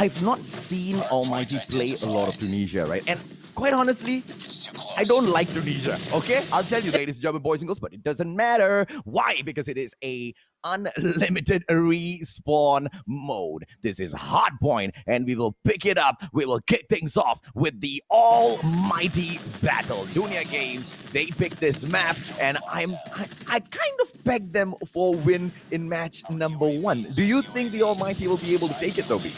I've not seen Almighty play a lot of Tunisia, right? And quite honestly, I don't like Tunisia, okay? I'll tell you, ladies and gentlemen, boys and girls, but it doesn't matter. Why? Because it is a unlimited respawn mode. This is Hardpoint, and we will pick it up. We will kick things off with the almighty battle. DUNIA Games, they picked this map, and I kind of pegged them for a win in match number 1. Do you think the almighty will be able to take it, Toby?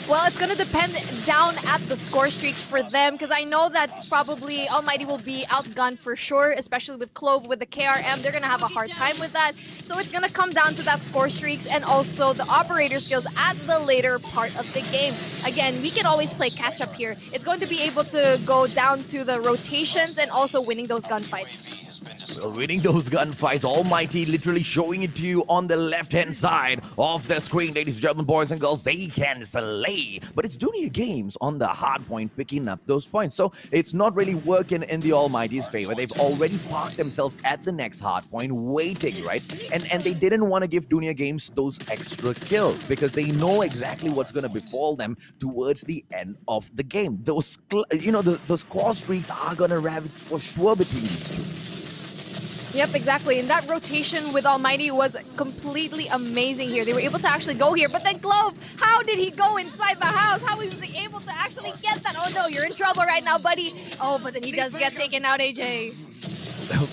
Well, it's going to depend down at the score streaks for them, because I know that probably Almighty will be outgunned for sure, especially with Clove, with the KRM. They're going to have a hard time with that. So it's going to come down to that score streaks and also the operator skills at the later part of the game. Again, we can always play catch-up here. It's going to be able to go down to the rotations and also winning those gunfights. Well, winning those gunfights, Almighty literally showing it to you on the left-hand side of the screen, ladies and gentlemen, boys and girls. They can slay, but it's DUNIA Games on the hard point picking up those points. So it's not really working in the Almighty's favor. They've already parked themselves at the next hard point, waiting, right? And they didn't want to give DUNIA Games those extra kills because they know exactly what's going to befall them towards the end of the game. Those, those score streaks are going to ravage for sure between these two. Yep, exactly. And that rotation with Almighty was completely amazing here. They were able to actually go here. But then Clove, how did he go inside the house? How was he able to actually get that? Oh no, you're in trouble right now, buddy. Oh, but then he does get taken out, AJ.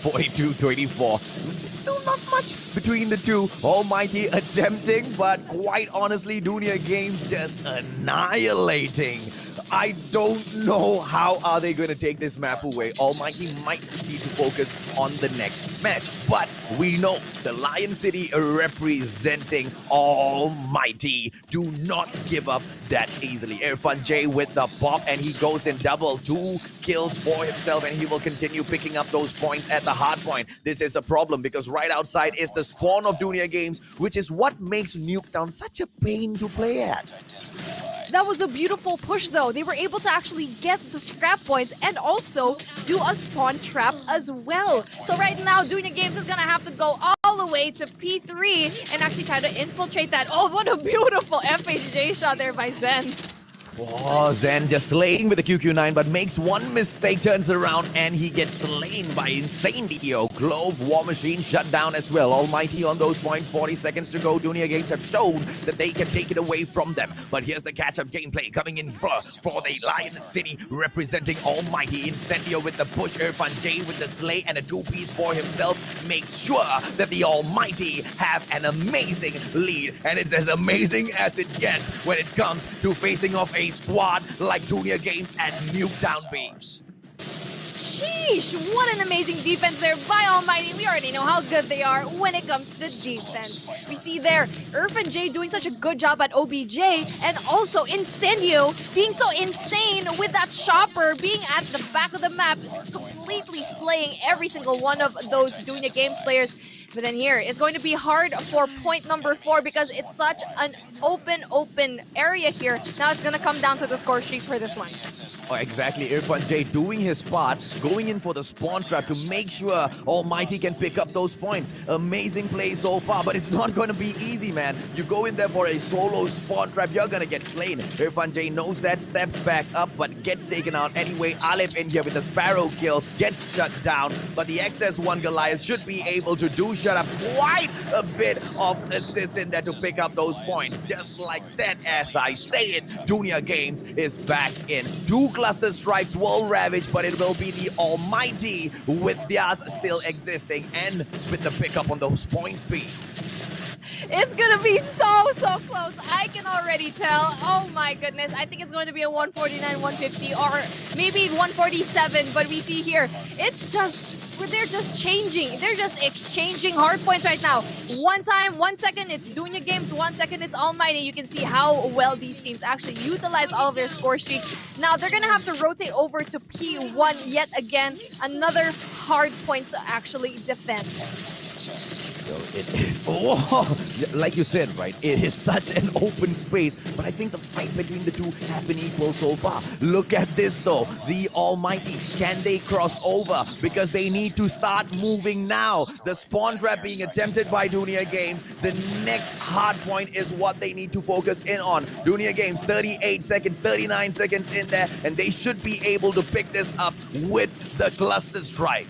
42-24. Still not much between the two. Almighty attempting, but quite honestly, DUNIA Games just annihilating. I don't know how are they going to take this map away. Almighty might just need to focus on the next match. But we know the Lion City representing Almighty do not give up that easily. Irfan J with the pop, and he goes in double. 2 kills for himself, and he will continue picking up those points at the hard point. This is a problem because right outside is the spawn of DUNIA Games, which is what makes Nuketown such a pain to play at. That was a beautiful push though. They were able to actually get the scrap points and also do a spawn trap as well. So right now, DUNIA Games is gonna have to go all the way to P3 and actually try to infiltrate that. Oh, what a beautiful FHJ shot there by Zen. Oh, Zen just slaying with the QQ9, but makes one mistake, turns around, and he gets slain by insane DDO. Clove, War Machine shut down as well. Almighty on those points, 40 seconds to go. DUNIA Games have shown that they can take it away from them. But here's the catch-up gameplay coming in for the Lion City, representing Almighty. Incendio with the push, Irfan J with the slay, and a 2-piece for himself makes sure that the Almighty have an amazing lead. And it's as amazing as it gets when it comes to facing off a squad like DUNIA Games and Nuketown B. Sheesh, what an amazing defense there by Almighty. We already know how good they are when it comes to defense. We see there Irfan J doing such a good job at OBJ, and also Incendio being so insane with that chopper being at the back of the map, completely slaying every single one of those DUNIA Games players. But then here, it's going to be hard for point number 4 because it's such an open area here. Now it's going to come down to the score streaks for this one. Oh, exactly. Irfan J doing his part, going in for the spawn trap to make sure Almighty can pick up those points. Amazing play so far, but it's not going to be easy, man. You go in there for a solo spawn trap, you're going to get slain. Irfan J knows that, steps back up, but gets taken out anyway. Aleph in here with the Sparrow kill, gets shut down, but the XS1 Goliath should be able to shut up quite a bit of assist in there to pick up those points. Just like that, as I say it, DUNIA Games is back in. 2 cluster strikes will ravage, but it will be the Almighty with theirs still existing and with the pickup on those point speed. It's gonna be so close. I can already tell. Oh my goodness. I think it's going to be a 149, 150, or maybe 147, but we see here, it's just, they're just changing. They're just exchanging hard points right now. 1 time, 1 second, it's DUNIA Games. 1 second, it's Almighty. You can see how well these teams actually utilize all of their score streaks. Now, they're going to have to rotate over to P1 yet again. Another hard point to actually defend. Well, it is, oh, like you said, right? It is such an open space, but I think the fight between the two have been equal so far. Look at this though, the Almighty, can they cross over? Because they need to start moving now. The spawn trap being attempted by DUNIA Games. The next hard point is what they need to focus in on. DUNIA Games, 38 seconds, 39 seconds in there, and they should be able to pick this up with the cluster strike.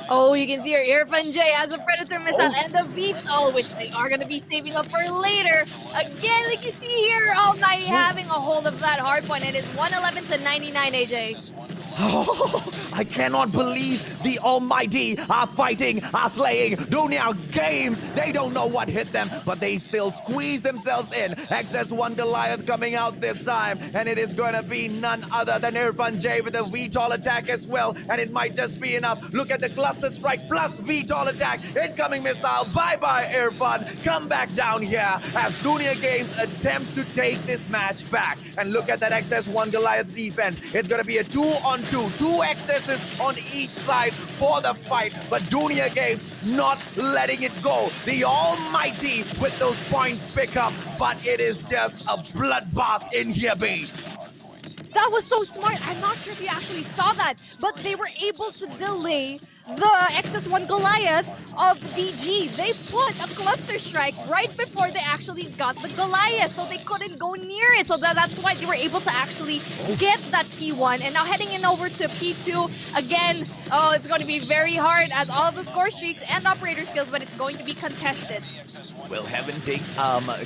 Oh, you can see here, Irfan J has a Predator missile and the VTOL, which they are going to be saving up for later. Again, like you see here, Almighty having a hold of that hard point. It is 111 to 99, AJ. Oh, I cannot believe the Almighty are fighting, are slaying DUNIA Games. They don't know what hit them, but they still squeeze themselves in. XS1 Goliath coming out this time, and it is going to be none other than Irfan J with a VTOL attack as well, and it might just be enough. Look at the cluster strike plus VTOL attack. Incoming missile. Bye-bye, Irfan. Come back down here as DUNIA Games attempts to take this match back. And look at that XS1 Goliath defense. It's going to be a 2-on-2. Two excesses on each side for the fight, but DUNIA Games not letting it go. The Almighty with those points pick up, but it is just a bloodbath in here, babe. That was so smart. I'm not sure if you actually saw that, but they were able to delay the XS1 Goliath of DG. They put a cluster strike right before they actually got the Goliath, so they couldn't go near it. So that's why they were able to actually get that P1. And now heading in over to P2 again. Oh, it's going to be very hard as all of the score streaks and operator skills, but it's going to be contested. Well, Heaven takes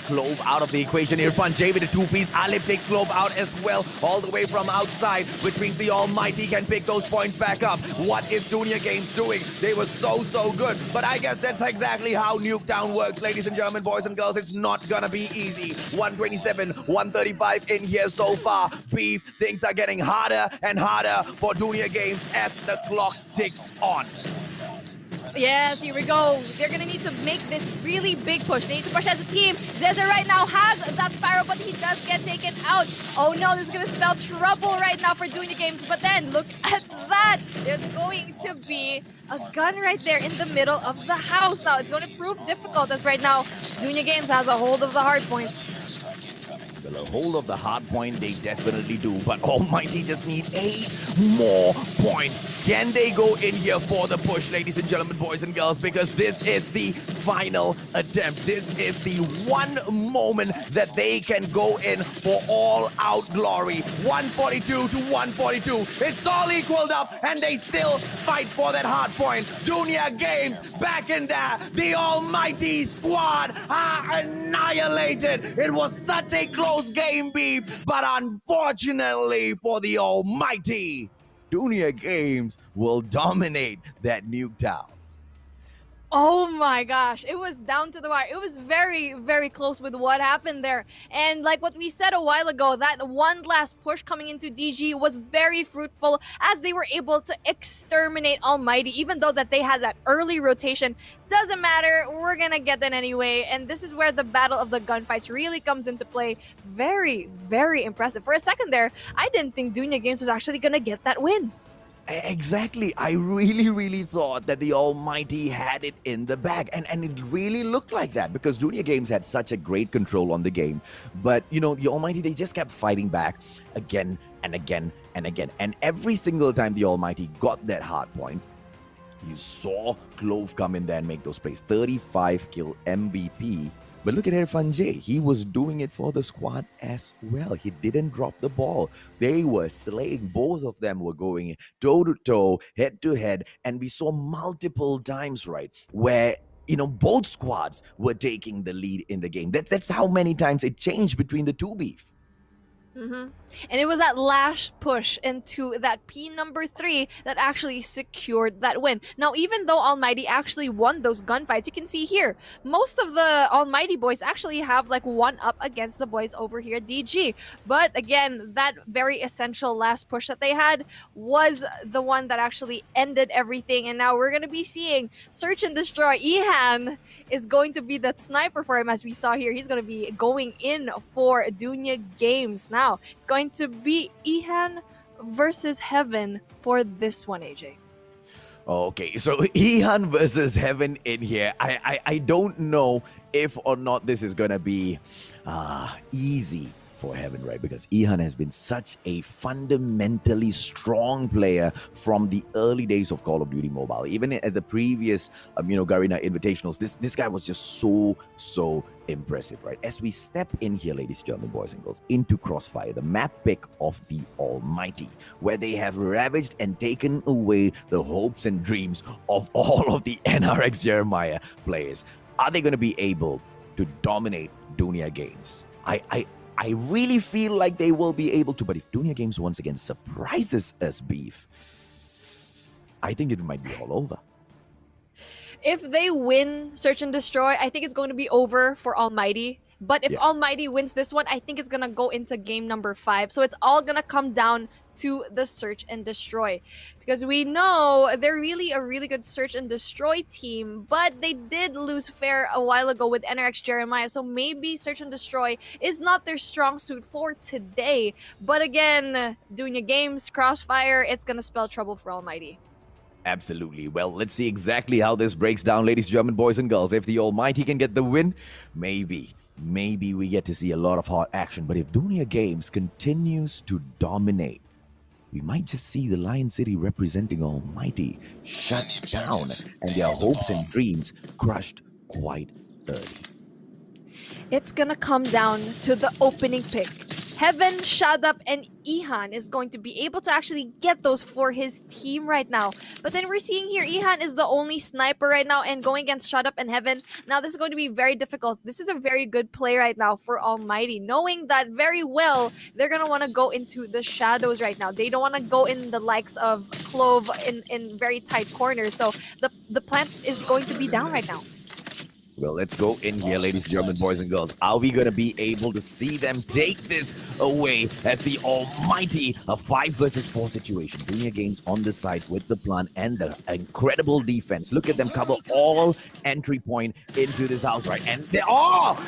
Clove out of the equation. Irfan J with a two-piece. Alip takes Clove out as well, all the way from outside, which means the Almighty can pick those points back up. What is DUNIA Games doing? They were so good, but I guess that's exactly how Nuketown works, ladies and gentlemen, boys and girls. It's not gonna be easy. 127, 135 in here so far. Beef, things are getting harder and harder for DUNIA Games as the clock ticks on. Yes, here we go. They're gonna need to make this really big push. They need to push as a team. Zezzer right now has that Sparrow, but he does get taken out. Oh no, this is gonna spell trouble right now for DUNIA Games. But then, look at that. There's going to be a gun right there in the middle of the house. Now, it's going to prove difficult as right now, DUNIA Games has a hold of the hard point. Well, a hold of the hard point, they definitely do, but Almighty just need 8 more points. Can they go in here for the push, ladies and gentlemen, boys and girls? Because this is the final attempt. This is the one moment that they can go in for all-out glory. 142 to 142. It's all equaled up, and they still fight for that hard point. DUNIA Games back in there. The Almighty squad are annihilated. It was such a close game, Beef, but unfortunately for the Almighty, DUNIA Games will dominate that Nuketown. Oh my gosh, it was down to the wire. It was very close with what happened there. And like what we said a while ago, that one last push coming into DG was very fruitful as they were able to exterminate Almighty, even though that they had that early rotation. Doesn't matter, we're gonna get that anyway. And this is where the battle of the gunfights really comes into play. Very impressive. For a second there, I didn't think DUNIA Games was actually gonna get that win. Exactly. I really thought that the Almighty had it in the bag. And it really looked like that because DUNIA Games had such a great control on the game. But, you know, the Almighty, they just kept fighting back again and again and again. And every single time the Almighty got that hard point, you saw Clove come in there and make those plays. 35 kill MVP. But look at Irfan J. He was doing it for the squad as well. He didn't drop the ball. They were slaying. Both of them were going toe-to-toe, head-to-head. And we saw multiple times, right, where, you know, both squads were taking the lead in the game. That's how many times it changed between the two, Beef. And it was that last push into that P number 3 that actually secured that win. Now, even though Almighty actually won those gunfights, you can see here, most of the Almighty boys actually have like one up against the boys over here at DG. But again, that very essential last push that they had was the one that actually ended everything. And now we're going to be seeing Search and Destroy. Ihan is going to be that sniper for him, as we saw here. He's going to be going in for DUNIA Games. Now, it's going to be Ihan versus Heaven for this one, AJ. Okay, so Ihan versus Heaven in here. I don't know if or not this is gonna be easy for Heaven, right? Because Ihan has been such a fundamentally strong player from the early days of Call of Duty Mobile. Even at the previous, Garena Invitationals, this guy was just so impressive, right? As we step in here, ladies and gentlemen, boys and girls, into Crossfire, the map pick of the Almighty, where they have ravaged and taken away the hopes and dreams of all of the NRX Jeremiah players. Are they going to be able to dominate DUNIA Games? I really feel like they will be able to, but if DUNIA Games once again surprises us, Beef, I think it might be all over. If they win Search and Destroy, I think it's going to be over for Almighty. But if Almighty wins this one, I think it's going to go into game number 5. So it's all going to come down to the Search and Destroy. Because we know they're really a really good Search and Destroy team, but they did lose fair a while ago with NRX Jeremiah. So maybe Search and Destroy is not their strong suit for today. But again, DUNIA Games, Crossfire, it's going to spell trouble for Almighty. Absolutely. Well, let's see exactly how this breaks down, ladies and gentlemen, boys and girls. If the Almighty can get the win, maybe we get to see a lot of hot action. But if DUNIA Games continues to dominate, we might just see the Lion City representing Almighty shut down and their hopes and dreams crushed quite early. It's gonna come down to the opening pick. Heaven, Shadab, and Ihan is going to be able to actually get those for his team right now. But then we're seeing here, Ihan is the only sniper right now and going against Shadab and Heaven. Now this is going to be very difficult. This is a very good play right now for Almighty, knowing that very well they're going to want to go into the shadows right now. They don't want to go in the likes of Clove in very tight corners. So the plant is going to be down right now. Well, let's go in here, ladies and gentlemen, boys and girls. Are we going to be able to see them take this away as the Almighty, a 5 versus 4 situation? DUNIA Games on the side with the plan and the incredible defense. Look at them cover all entry point into this house, right? And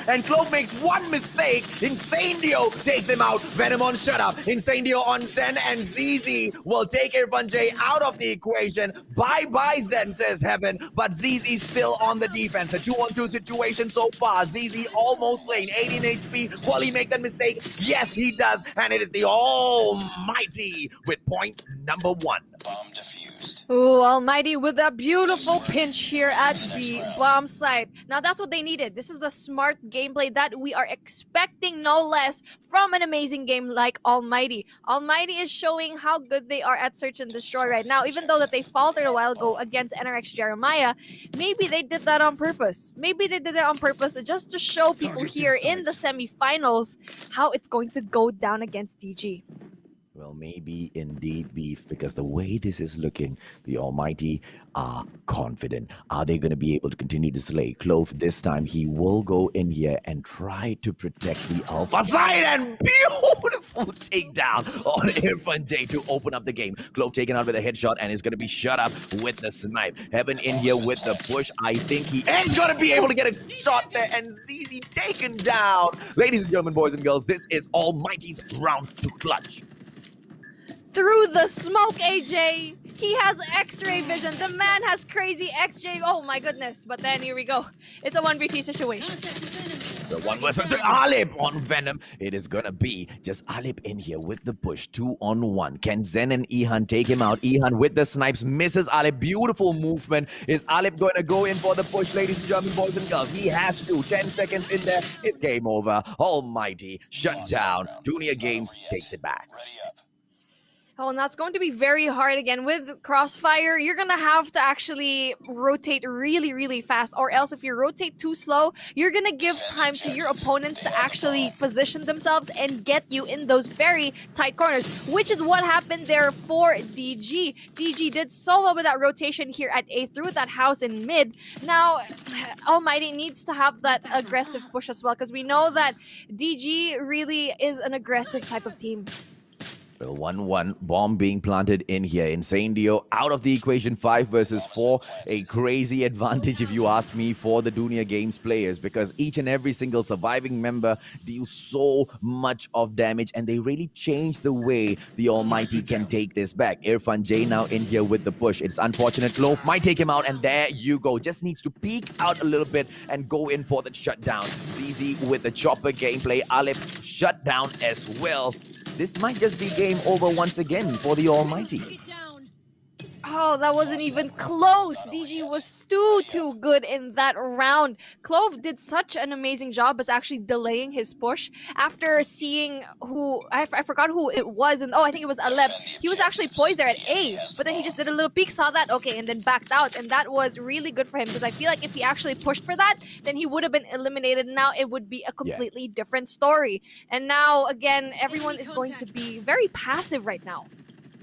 and Clove makes one mistake. Incendio takes him out. Venom on shut up. Incendio on Zen, and ZZ will take Irfan J out of the equation. Bye-bye, Zen, says Heaven. But ZZ still on the defense. A 2-on-2 situation so far. ZZ almost slain. 18 HP. Will he make that mistake? Yes, he does. And it is the Almighty with point number 1. Bomb defused. Ooh, Almighty with a beautiful pinch here at the bomb site. Now that's what they needed. This is the smart gameplay that we are expecting, no less, from an amazing game like Almighty. Almighty is showing how good they are at Search and Destroy right now. Even though that they faltered a while ago against NRX Jeremiah, maybe they did that on purpose. Maybe they did that on purpose just to show people here in the semifinals how it's going to go down against DG. Well, maybe indeed, Beef, because the way this is looking, the Almighty are confident. Are they going to be able to continue to slay Clove this time? He will go in here and try to protect the Alpha side, and beautiful takedown on Irfan J to open up the game. Clove taken out with a headshot and is going to be shut up with the snipe. Heaven in here with the push. I think he is going to be able to get a shot there, and ZZ taken down. Ladies and gentlemen, boys and girls, this is Almighty's round to clutch. Through the smoke, AJ. He has X-ray vision. The man has crazy XJ. Oh my goodness. But then here we go. It's a 1v3 situation. The 1 versus Alip on Venom. It is gonna be just Alip in here with the push. 2-on-1. Can Zen and Ihan take him out? Ihan with the snipes misses Alip. Beautiful movement. Is Alip going to go in for the push, ladies and gentlemen, boys and girls? He has to. 10 seconds in there. It's game over. Almighty shut down. DUNIA Games takes it back. Ready up. Oh, and that's going to be very hard again. With Crossfire, you're going to have to actually rotate really, really fast. Or else if you rotate too slow, you're going to give time to your opponents to actually position themselves and get you in those very tight corners, which is what happened there for DG. DG did so well with that rotation here at A through that house in mid. Now, Almighty needs to have that aggressive push as well, because we know that DG really is an aggressive type of team. Well, 1-1, bomb being planted in here. Incendio out of the equation, 5 versus 4. A crazy advantage, if you ask me, for the DUNIA Games players, because each and every single surviving member deals so much of damage, and they really change the way the Almighty can take this back. Irfan J now in here with the push. It's unfortunate. Loaf might take him out, and there you go. Just needs to peek out a little bit and go in for the shutdown. ZZ with the chopper gameplay. Alip shut down as well. This might just be game over once again for the Almighty. Oh, that wasn't even close. DG was too good in that round. Clove did such an amazing job as actually delaying his push after seeing who, I forgot who it was, and oh, I think it was Alep. He was actually poised there at A, but then he just did a little peek, saw that, okay, and then backed out, and that was really good for him, because I feel like if he actually pushed for that, then he would have been eliminated. Now it would be a completely different story. And now, again, everyone is going to be very passive right now.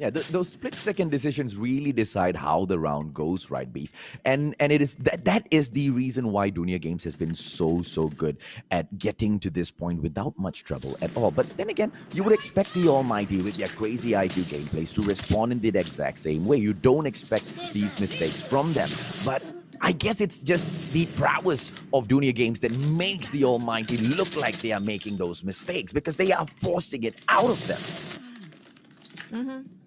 Yeah, those split-second decisions really decide how the round goes, right, Beef? And it is that is the reason why DUNIA Games has been so good at getting to this point without much trouble at all. But then again, you would expect the Almighty with their crazy IQ gameplays to respond in the exact same way. You don't expect these mistakes from them. But I guess it's just the prowess of DUNIA Games that makes the Almighty look like they are making those mistakes, because they are forcing it out of them.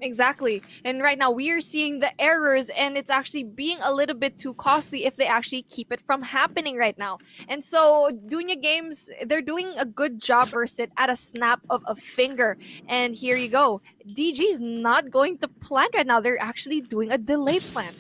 Exactly. And right now we are seeing the errors, and it's actually being a little bit too costly if they actually keep it from happening right now. And so DUNIA Games, they're doing a good job versus it at a snap of a finger. And here you go. DG's not going to plant right now. They're actually doing a delay plant.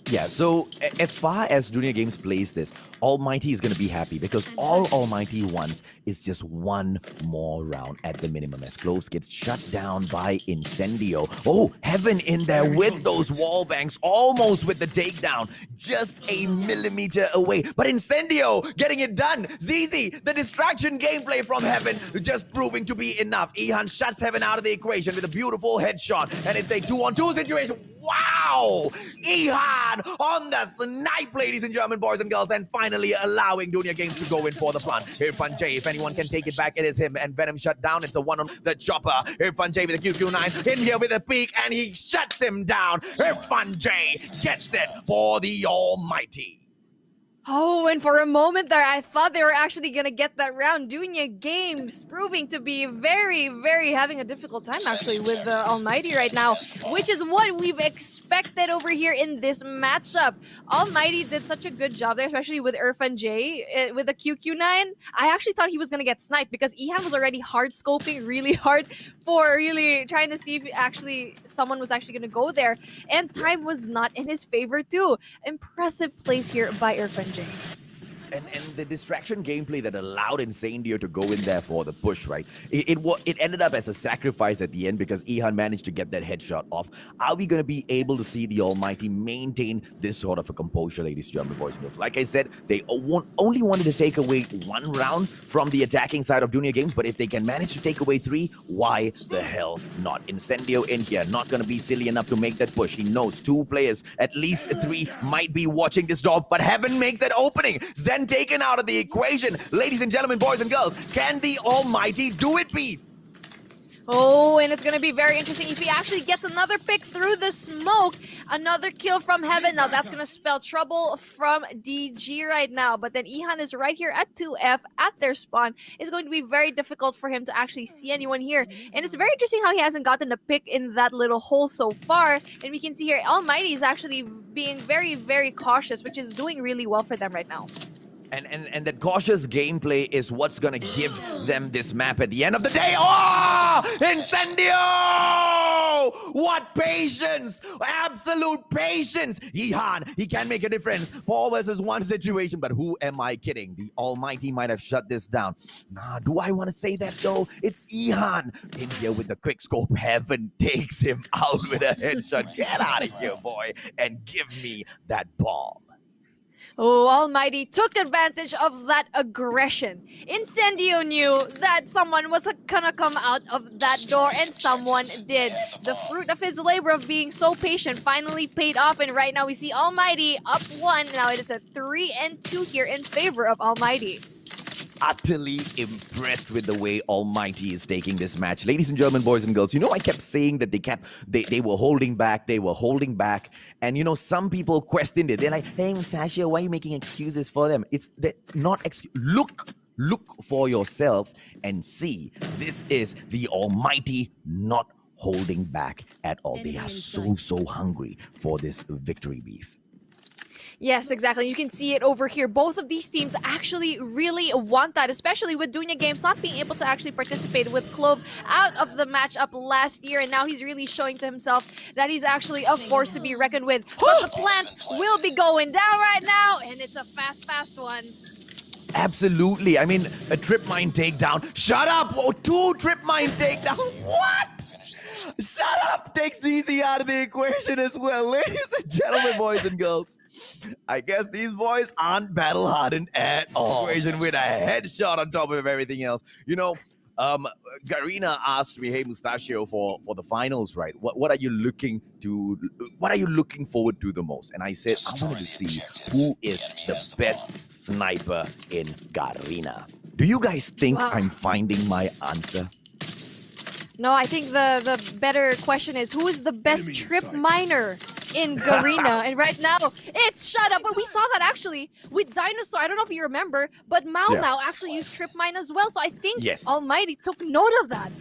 Yeah, so as far as DUNIA Games plays this, Almighty is going to be happy, because all Almighty wants is just one more round at the minimum, as Cloves gets shut down by Incendio. Oh, Heaven in there with those wall banks, almost with the takedown, just a millimeter away. But Incendio getting it done. ZZ, the distraction gameplay from Heaven, just proving to be enough. Ihan shuts Heaven out of the equation with a beautiful headshot, and it's a 2-on-2 situation. Wow! Ihan on the snipe, ladies and gentlemen, boys and girls, and finally allowing DUNIA Games to go in for the plan. Irfan J, if anyone can take it back, it is him. And Venom shut down. It's a 1 on the chopper. Irfan J with a QQ9 in here with a peek, and he shuts him down. Irfan J gets it for the Almighty. Oh, and for a moment there, I thought they were actually going to get that round. DUNIA Games proving to be very having a difficult time actually with the Almighty right now, which is what we've expected over here in this matchup. Almighty did such a good job there, especially with Irfan J with the QQ9. I actually thought he was going to get sniped, because Ihan was already hard scoping really hard for really trying to see if actually someone was actually going to go there. And time was not in his favor too. Impressive plays here by Irfan J. And the distraction gameplay that allowed Incendio to go in there for the push, right? It ended up as a sacrifice at the end, because Ihan managed to get that headshot off. Are we going to be able to see the Almighty maintain this sort of a composure, ladies and gentlemen, boys and girls? Like I said, they only wanted to take away 1 round from the attacking side of DUNIA Games, but if they can manage to take away 3, why the hell not? Incendio in here, not going to be silly enough to make that push. He knows 2 players, at least 3, might be watching this door, but Heaven makes that opening. Zen taken out of the equation. Ladies and gentlemen, boys and girls, can the Almighty do it, Beef? Oh, and it's going to be very interesting if he actually gets another pick through the smoke. Another kill from Heaven. Now, that's going to spell trouble from DG right now. But then Ihan is right here at 2F at their spawn. It's going to be very difficult for him to actually see anyone here. And it's very interesting how he hasn't gotten a pick in that little hole so far. And we can see here, Almighty is actually being very cautious, which is doing really well for them right now. And that cautious gameplay is what's gonna give them this map at the end of the day. Oh! Incendio! What patience! Absolute patience! Ihan, he can make a difference. 4 versus 1 situation, but who am I kidding? The Almighty might have shut this down. Nah, do I want to say that though? It's Ihan. In here with the quick scope. Heaven takes him out with a headshot. Get out of here, boy, and give me that bomb. Oh, Almighty took advantage of that aggression. Incendio knew that someone was gonna come out of that door, and someone did. The fruit of his labor of being so patient finally paid off, and right now we see Almighty up 1. Now it is a 3-2 here in favor of Almighty. utterly impressed with the way Almighty is taking this match. Ladies and gentlemen, boys and girls, I kept saying that they were holding back, and some people questioned it. They're like, hey, Mustachio, why are you making excuses for them? It's not Look for yourself and see. This is the Almighty not holding back at all. They are so hungry for this victory, Beef. Yes, exactly. You can see it over here. Both of these teams actually really want that, especially with DUNIA Games not being able to actually participate with Clove out of the matchup last year. And now he's really showing to himself that he's actually a force to be reckoned with. But the plant will be going down right now, and it's a fast one. Absolutely. I mean, a trip mine takedown. Shut up! Oh, 2 trip mine takedown. What? Shut up! Take ZZ out of the equation as well. Ladies and gentlemen, boys and girls, I guess these boys aren't battle hardened at all. Equation with a headshot on top of everything else. Garena asked me, hey, Mustachio, for the finals, right? What are you looking forward to the most? And I said, I wanted to see who is the best sniper in Garena. Do you guys think I'm finding my answer? No, I think the better question is, who is the best trip miner in Garena? And right now, it's Shut Up. But we saw that actually with Dinosaur. I don't know if you remember, but Mao actually used trip mine as well. So I think Almighty took note of that.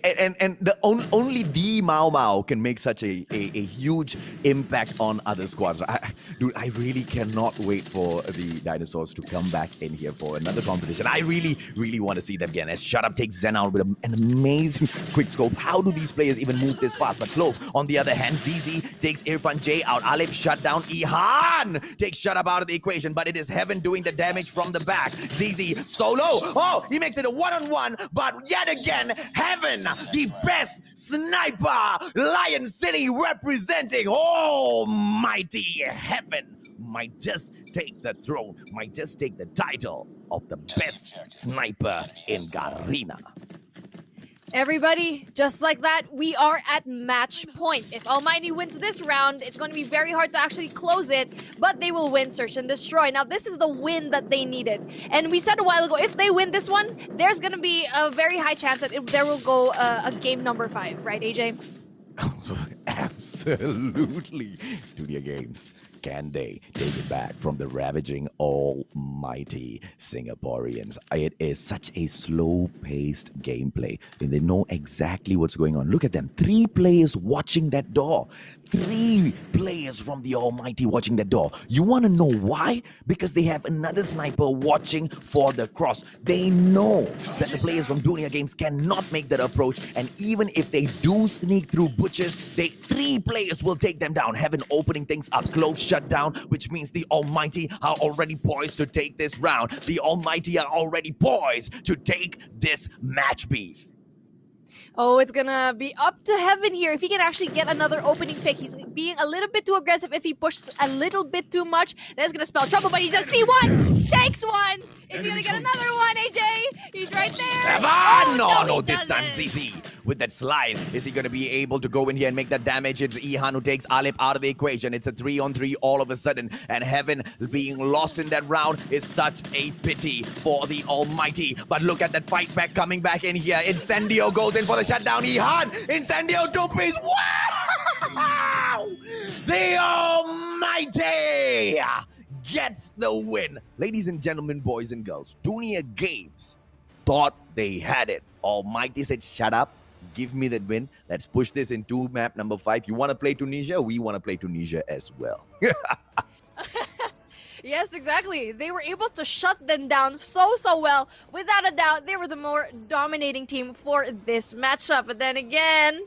And only the Mao can make such a huge impact on other squads. Dude, I really cannot wait for the Dinosaurs to come back in here for another competition. I really want to see them again. As Shut Up takes Zen out with an amazing quick scope. How do these players even move this fast? But Clove, on the other hand, ZZ takes Irfan J out. Alip shut down. Ihan takes Shut Up out of the equation, but it is Heaven doing the damage from the back. ZZ solo. Oh, he makes it a one-on-one, but yet again, Heaven, the best sniper, Lion City representing Almighty Heaven, might just take the throne, might just take the title of the best sniper in Garena. Everybody, just like that, we are at match point. If Almighty wins this round, it's going to be very hard to actually close it, but they will win Search and Destroy. Now, this is the win that they needed. And we said a while ago, if they win this one, there's going to be a very high chance that there will go a game number 5, right, AJ? Absolutely. DUNIA Games. Can they take it back from the ravaging Almighty Singaporeans? It is such a slow-paced gameplay, and they know exactly what's going on. Look at them. 3 players watching that door. 3 players from the Almighty watching that door. You want to know why? Because they have another sniper watching for the cross. They know that the players from DUNIA Games cannot make that approach, and even if they do sneak through butchers, 3 players will take them down. Heaven opening things up. Close shut down, which means the Almighty are already poised to take this round. The Almighty are already poised to take this match, Beef. Oh, it's gonna be up to Heaven here. If he can actually get another opening pick, he's being a little bit too aggressive. If he pushes a little bit too much, that's gonna spell trouble, but he does see one! Takes one! Is he gonna get another one, AJ? He's right there! Evan! No, this time ZZ with that slide. Is he gonna be able to go in here and make that damage? It's Ihan who takes Alip out of the equation. It's a 3-on-3 all of a sudden, and Heaven being lost in that round is such a pity for the Almighty. But look at that fight back coming back in here. Incendio goes in for the shutdown. Ihan! Incendio 2-piece! Wow! The Almighty gets the win. Ladies and gentlemen, boys and girls, DUNIA Games thought they had it. Almighty said, shut up. Give me that win. Let's push this into map number 5. You want to play Tunisia? We want to play Tunisia as well. Yes, exactly. They were able to shut them down so well. Without a doubt, they were the more dominating team for this matchup. But then again,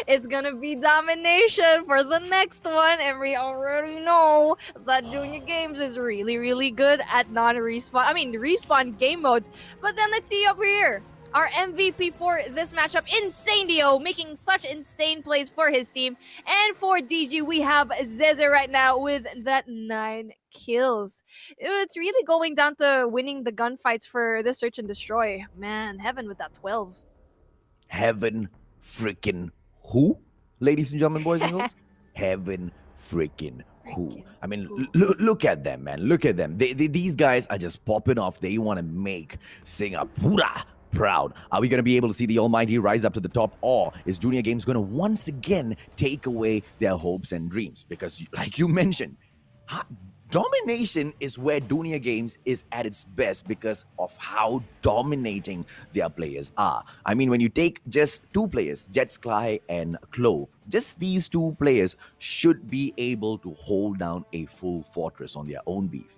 it's gonna be domination for the next one, and we already know that DUNIA Games is really good at respawn game modes. But then let's see up here. Our MVP for this matchup, Incendio, making such insane plays for his team. And for DG, we have Zeze right now with that 9 kills. It's really going down to winning the gunfights for the Search and Destroy. Man, Heaven with that 12. Heaven freaking who? Ladies and gentlemen, boys and girls? Heaven freaking Who? I mean, look at them, man. Look at them. These guys are just popping off. They want to make Singapore proud. Are we going to be able to see the Almighty rise up to the top, or is DUNIA Games going to once again take away their hopes and dreams? Because, like you mentioned, domination is where DUNIA Games is at its best because of how dominating their players are. I mean, when you take just two players, Jetsky and Clove, just these two players should be able to hold down a full fortress on their own beef.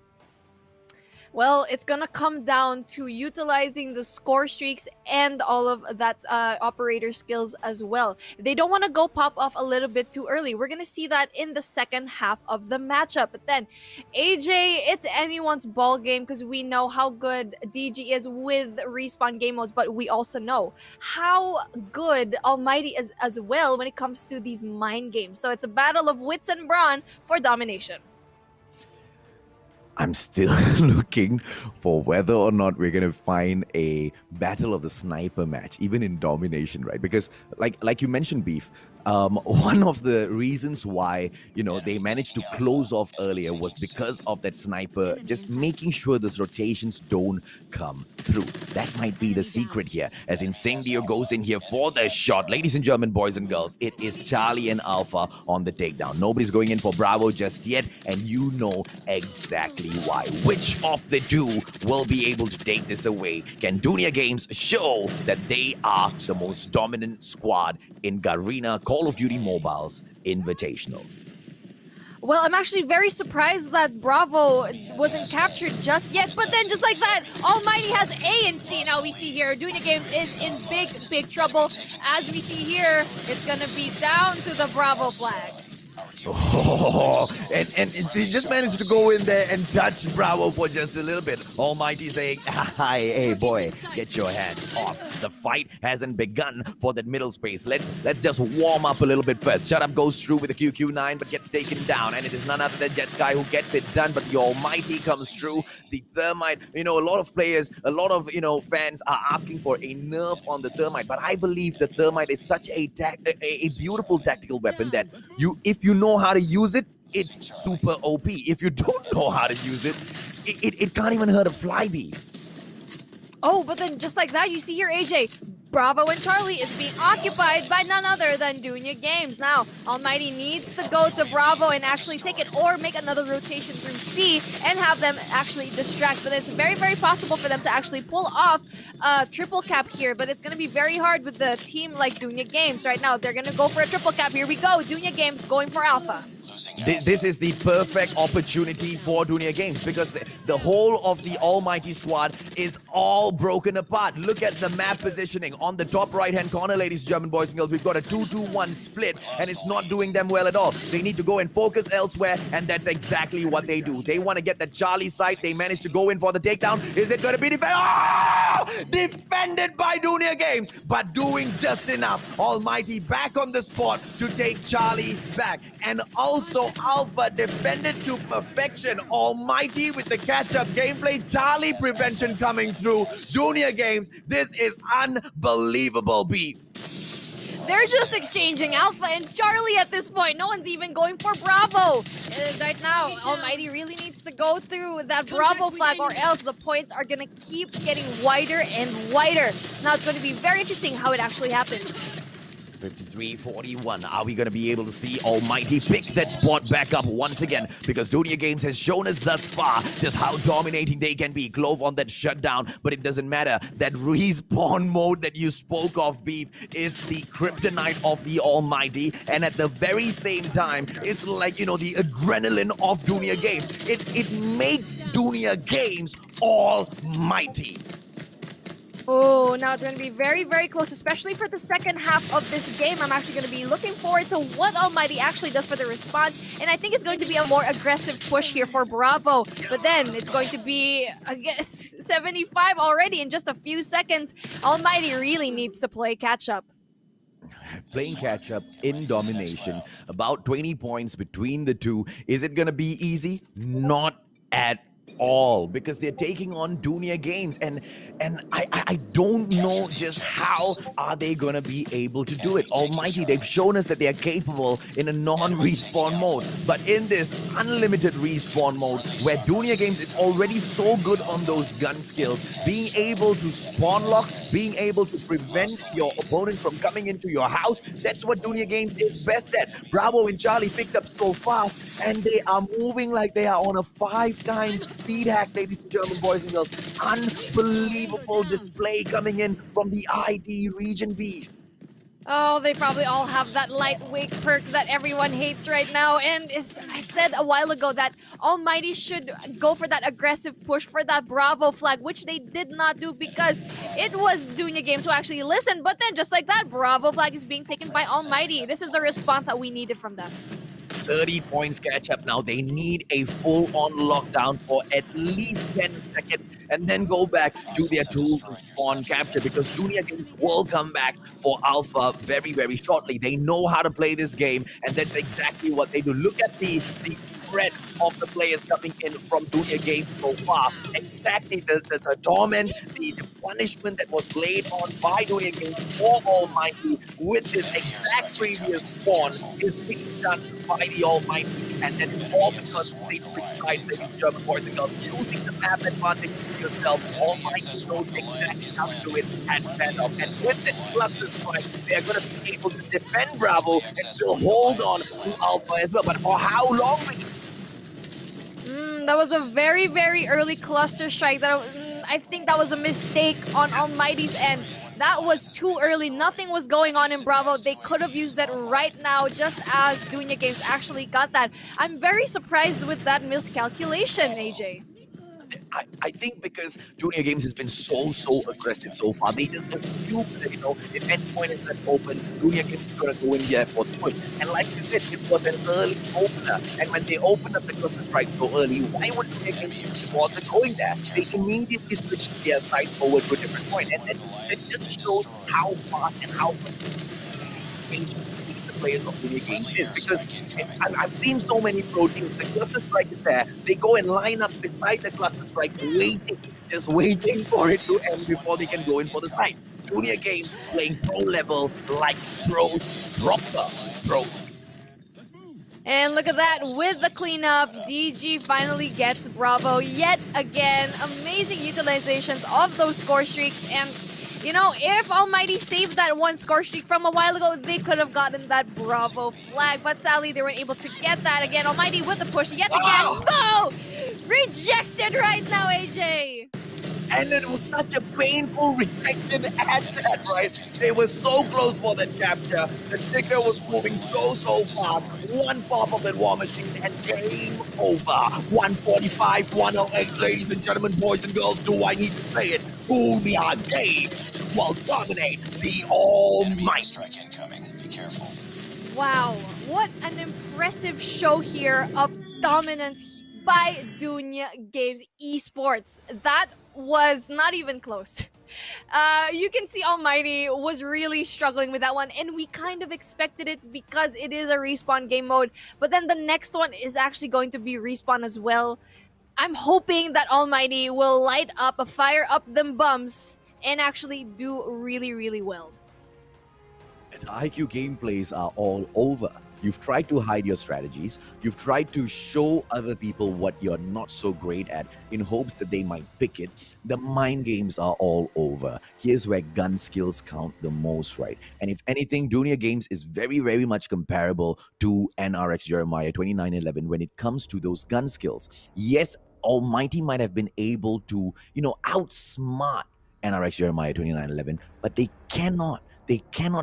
Well, it's gonna come down to utilizing the score streaks and all of that operator skills as well. They don't want to go pop off a little bit too early. We're gonna see that in the second half of the matchup. But then, AJ, it's anyone's ball game because we know how good DG is with respawn game modes, but we also know how good Almighty is as well when it comes to these mind games. So it's a battle of wits and brawn for domination. I'm still looking for whether or not we're going to find a battle of the sniper match, even in domination, right? Because like you mentioned, Beef, one of the reasons why, you know, they managed to close off earlier was because of that sniper just making sure those rotations don't come through. That might be the secret here, as Incendio goes in here for the shot. Ladies and gentlemen, boys and girls, it is Charlie and Alpha on the takedown. Nobody's going in for Bravo just yet, and you know exactly why. Which of the two will be able to take this away? Can DUNIA Games show that they are the most dominant squad in Garena Call of Duty Mobile's Invitational? Well, I'm actually very surprised that Bravo wasn't captured just yet, but then just like that, Almighty has A and C. Now we see here, DUNIA Games is in big trouble. As we see here, it's gonna be down to the Bravo flag. Oh, and they just managed to go in there and touch Bravo for just a little bit. Almighty saying, "Hi, hey boy, get your hands off. The fight hasn't begun for that middle space. Let's just warm up a little bit first." Shut Up goes through with a QQ9 but gets taken down, and it is none other than Jetsky who gets it done, but the Almighty comes through. The Thermite, you know, a lot of players, a lot of, you know, fans are asking for a nerf on the Thermite, but I believe the Thermite is such a beautiful tactical weapon that if you know how to use it, it's super OP. If you don't know how to use it, it can't even hurt a flyby. Oh, but then just like that, you see here, AJ, Bravo and Charlie is being occupied by none other than DUNIA Games. Now, Almighty needs to go to Bravo and actually take it, or make another rotation through C and have them actually distract. But it's very possible for them to actually pull off a triple cap here, but it's going to be very hard with the team like DUNIA Games right now. They're going to go for a triple cap. Here we go. DUNIA Games going for Alpha. This is the perfect opportunity for DUNIA Games because the whole of the Almighty squad is all broken apart. Look at the map positioning. On the top right-hand corner, ladies and gentlemen, boys and girls, we've got a 2-2-1 split, and it's not doing them well at all. They need to go and focus elsewhere, and that's exactly what they do. They want to get the Charlie side. They managed to go in for the takedown. Is it going to be defended by DUNIA Games, but doing just enough. Almighty back on the spot to take Charlie back, and also Alpha defended to perfection. Almighty with the catch-up gameplay. Charlie prevention coming through. DUNIA Games, this is unbelievable, Beef. They're just exchanging Alpha and Charlie at this point. No one's even going for Bravo. Right now, Almighty really needs to go through that Bravo flag, or else the points are going to keep getting wider and wider. Now it's going to be very interesting how it actually happens. 53-41. Are we going to be able to see Almighty pick that spot back up once again? Because DUNIA Games has shown us thus far just how dominating they can be. Clove on that shutdown, but it doesn't matter. That respawn mode that you spoke of, Beef, is the kryptonite of the Almighty, and at the very same time, it's like, you know, the adrenaline of DUNIA Games. It makes DUNIA Games almighty. Oh, now it's going to be very close, especially for the second half of this game. I'm actually going to be looking forward to what Almighty actually does for the response, and I think it's going to be a more aggressive push here for Bravo. But then it's going to be, I guess, 75 already in just a few seconds. Almighty really needs to play catch-up. Playing catch-up in domination, about 20 points between the two. Is it going to be easy? Not at all because they're taking on DUNIA games, and I don't know just how are they gonna be able to do it. Almighty, they've shown us that they are capable in a non-respawn mode, but in this unlimited respawn mode where DUNIA games is already so good on those gun skills, being able to spawn lock, being able to prevent your opponents from coming into your house, that's what DUNIA games is best at. Bravo and Charlie picked up so fast, and they are moving like they are on a 5-time speed hack, ladies and gentlemen, boys and girls. Unbelievable display coming in from the ID region, Beef. Oh, they probably all have that lightweight perk that everyone hates right now. And I said a while ago that Almighty should go for that aggressive push for that Bravo flag, which they did not do because it was DUNIA Games who actually listened. But then just like that, Bravo flag is being taken by Almighty. This is the response that we needed from them. 30 points catch up now. They need a full-on lockdown for at least 10 seconds and then go back to their tool to spawn capture because DUNIA Games will come back for Alpha very, very shortly. They know how to play this game, and that's exactly what they do. Look at the spread of the players coming in from DUNIA Games so far. Exactly the torment, the punishment that was laid on by DUNIA Games for Almighty with this exact previous spawn is being done by the Almighty, and that is all because they switch sides, ladies and German boys and girls, using the map advantage to yourself. Almighty knows exactly how to do it at Fennec, and with the cluster strike, they are going to be able to defend Bravo and still hold on to Alpha as well. But for how long? That was a very, very early cluster strike. I think that was a mistake on Almighty's end. That was too early. Nothing was going on in Bravo. They could have used that right now, just as DUNIA Games actually got that. I'm very surprised with that miscalculation, AJ. I think because DUNIA Games has been so aggressive so far, they just assume that, if any point is left open, DUNIA Games is going to go in there for the push. And like you said, it was an early opener. And when they opened up the cluster strike so early, why would DUNIA Games bother going there? They immediately switched their side forward to a different point. And it just shows how fast and how players of DUNIA Games is, because I've seen so many pro teams. The cluster strike is there. They go and line up beside the cluster strike, just waiting for it to end before they can go in for the site. DUNIA Games playing pro level like pros, proper pros. And look at that, with the cleanup, DG finally gets Bravo yet again. Amazing utilizations of those score streaks, and if Almighty saved that one score streak from a while ago, they could have gotten that Bravo flag. But sadly, they weren't able to get that again. Almighty with the push yet again. No! Rejected right now, AJ. And it was such a painful rejection at that, right? They were so close for that capture. The ticker was moving so fast. One pop of that war machine and game over. 145, 108, ladies and gentlemen, boys and girls, do I need to say it? DUNIA Games will dominate the Almighty. Strike incoming. Be careful. Wow, what an impressive show here of dominance by DUNIA Games Esports. That was not even close. You can see Almighty was really struggling with that one, and we kind of expected it because it is a respawn game mode. But then the next one is actually going to be respawn as well. I'm hoping that Almighty will light up, fire up them bums, and actually do really well. The IQ gameplays are all over. You've tried to hide your strategies. You've tried to show other people what you're not so great at in hopes that they might pick it. The mind games are all over. Here's where gun skills count the most, right? And if anything, DUNIA Games is very much comparable to NRX Jeremiah 2911 when it comes to those gun skills. Yes, Almighty might have been able to, outsmart NRX Jeremiah 2911, but they cannot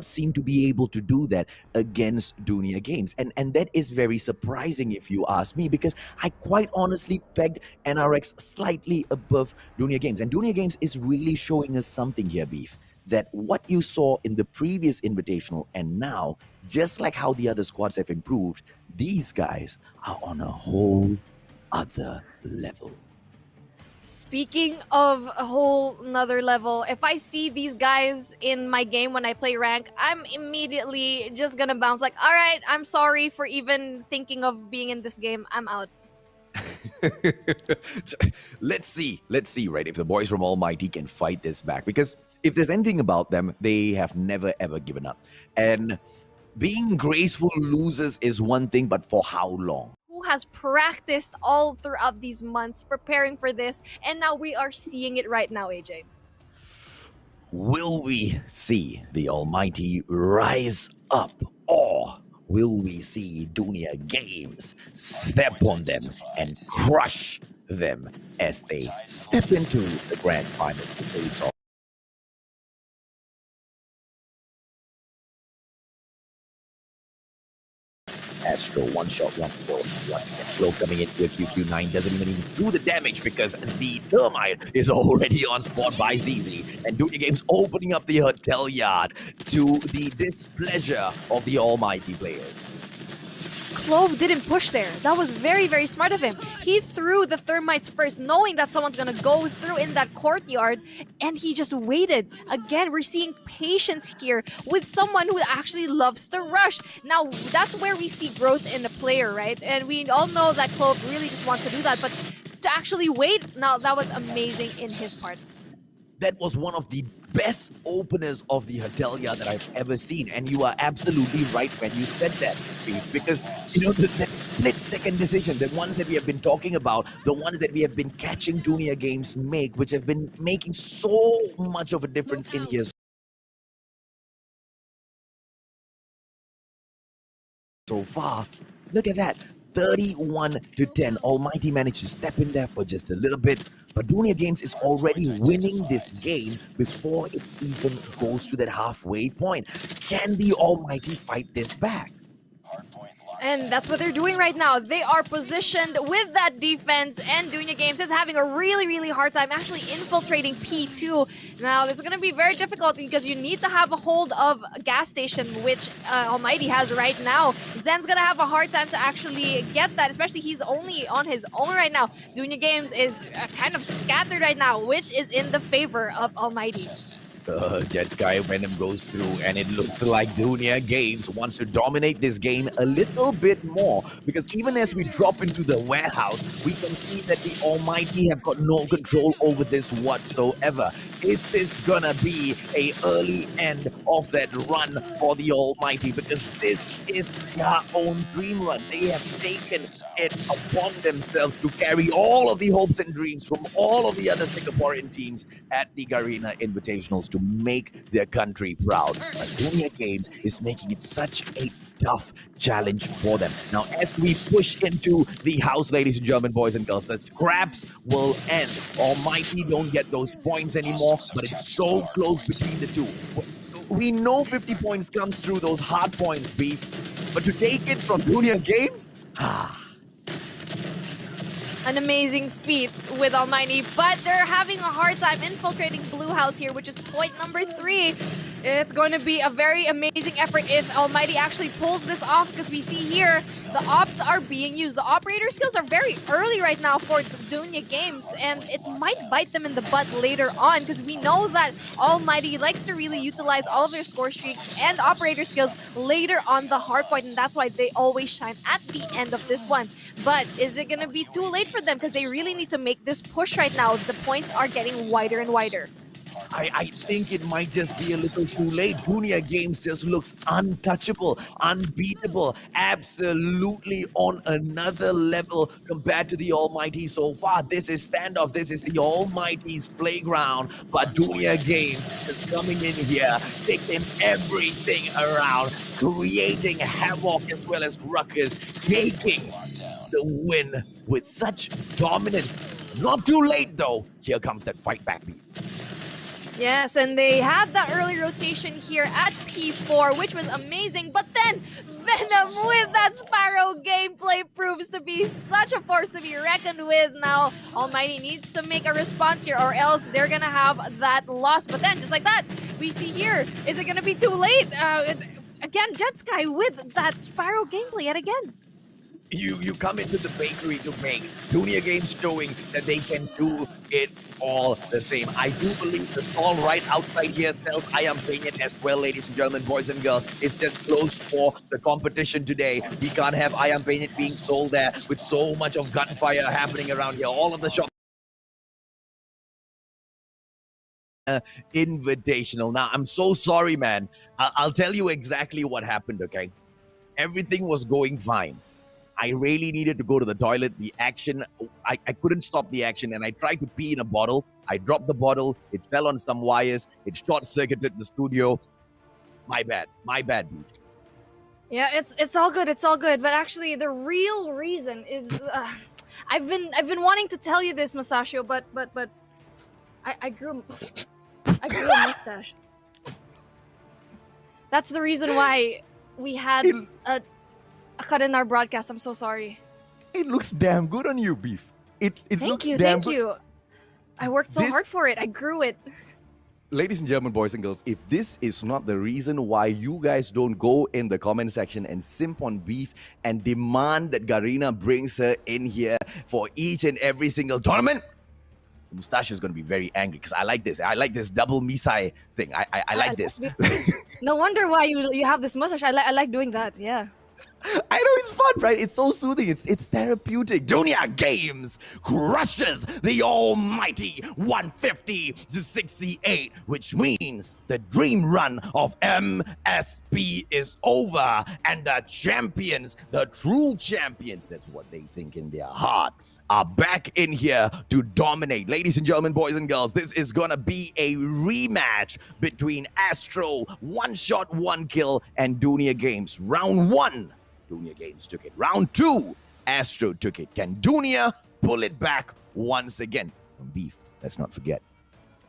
seem to be able to do that against DUNIA Games. And that is very surprising if you ask me, because I quite honestly pegged NRX slightly above DUNIA Games. And DUNIA Games is really showing us something here, Beef, that what you saw in the previous Invitational and now, just like how the other squads have improved, these guys are on a whole other level. Speaking of a whole nother level, if I see these guys in my game when I play rank, I'm immediately just gonna bounce like, all right, I'm sorry for even thinking of being in this game. I'm out. Let's see, right, if the boys from Almighty can fight this back. Because if there's anything about them, they have never ever given up. And being graceful losers is one thing, but for how long? Who has practiced all throughout these months preparing for this, and now we are seeing it right now, AJ. Will we see the Almighty rise up, or will we see DUNIA Games step on them and crush them as they step into the grand finals to face off? Astro, one shot, one kill. Once again, Flo coming into a QQ9 doesn't even do the damage because the Thermite is already on spot by ZZ. And DUNIA Games opening up the hotel yard to the displeasure of the Almighty players. Clove didn't push there. That was very, very smart of him. He threw the Thermites first, knowing that someone's gonna go through in that courtyard, and he just waited. Again, we're seeing patience here with someone who actually loves to rush. Now, that's where we see growth in a player, right? And we all know that Clove really just wants to do that, but to actually wait, now that was amazing in his part. That was one of the best openers of the Hatelia that I've ever seen. And you are absolutely right when you said that, Pete, because, you know, that split-second decision, the ones that we have been talking about, the ones that we have been catching DUNIA Games make, which have been making so much of a difference in here so far. Look at that. 31-10. Almighty managed to step in there for just a little bit, but DUNIA Games is already winning this game before it even goes to that halfway point. Can the Almighty fight this back? And that's what they're doing right now. They are positioned with that defense, and DUNIA Games is having a really, really hard time actually infiltrating P2. Now, this is going to be very difficult because you need to have a hold of a gas station, which Almighty has right now. Zen's going to have a hard time to actually get that, especially he's only on his own right now. DUNIA Games is kind of scattered right now, which is in the favor of Almighty. Jet Sky Venom goes through, and it looks like DUNIA Games wants to dominate this game a little bit more, because even as we drop into the warehouse, we can see that the Almighty have got no control over this whatsoever. Is this gonna be a early end of that run for the Almighty? Because this is their own dream run. They have taken it upon themselves to carry all of the hopes and dreams from all of the other Singaporean teams at the Garena Invitationals to make their country proud. But DUNIA Games is making it such a tough challenge for them. Now, as we push into the house, ladies and gentlemen, boys and girls, the scraps will end. Almighty don't get those points anymore, but it's so close between the two. We know 50 points comes through those hard points, Beef, but to take it from DUNIA Games, an amazing feat with Almighty, but they're having a hard time infiltrating Blue House here, which is point number 3. It's going to be a very amazing effort if Almighty actually pulls this off, because we see here the ops are being used. The operator skills are very early right now for DUNIA Games, and it might bite them in the butt later on, because we know that Almighty likes to really utilize all of their score streaks and operator skills later on the hard point, and that's why they always shine at the end of this one. But is it going to be too late for them? Because they really need to make this push right now. The points are getting wider and wider. I think it might just be a little too late. DUNIA Games just looks untouchable, unbeatable, absolutely on another level compared to the Almighty so far. This is standoff. This is the Almighty's playground. But DUNIA Games is coming in here, taking everything around, creating havoc as well as ruckus, taking the win with such dominance. Not too late, though. Here comes that fight back beat. Yes, and they had that early rotation here at P4, which was amazing, but then Venom with that Sparrow gameplay proves to be such a force to be reckoned with. Now, Almighty needs to make a response here, or else they're gonna have that loss. But then, just like that, we see here, is it gonna be too late? Again, Jet Sky with that Sparrow gameplay yet again. You come into the bakery to bake. DUNIA Games showing that they can do it all the same. I do believe the stall right outside here sells I Am Painted as well, ladies and gentlemen, boys and girls. It's just closed for the competition today. We can't have I Am Painted being sold there with so much of gunfire happening around here. All of the shops. Invitational. Now, I'm so sorry, man. I'll tell you exactly what happened, okay? Everything was going fine. I really needed to go to the toilet. The action, I couldn't stop the action, and I tried to pee in a bottle. I dropped the bottle. It fell on some wires. It short-circuited the studio. My bad, Beach. Yeah, it's all good. It's all good. But actually, the real reason is I've been wanting to tell you this, Masashio, but I grew a mustache. That's the reason why we had a cut in our broadcast. I'm so sorry. It looks damn good on you, Beef. It looks damn good. Thank you. I worked so hard for it. I grew it. Ladies and gentlemen, boys and girls, if this is not the reason why you guys don't go in the comment section and simp on Beef and demand that Garena brings her in here for each and every single tournament, Mustache is going to be very angry because I like this. I like this double Misai thing. I like this. No wonder why you have this mustache. I like doing that. Yeah. I know it's fun, right? It's so soothing. It's therapeutic. DUNIA Games crushes the almighty 150 to 68, which means the dream run of MSP is over, and the champions, the true champions, that's what they think in their heart, are back in here to dominate. Ladies and gentlemen, boys and girls, this is gonna be a rematch between Astro, one shot, one kill, and DUNIA Games. Round 1, DUNIA Games took it. Round 2, Astro took it. Can DUNIA pull it back once again? Beef, let's not forget,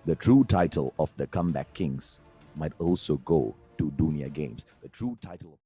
the true title of the Comeback Kings might also go to DUNIA Games. The true title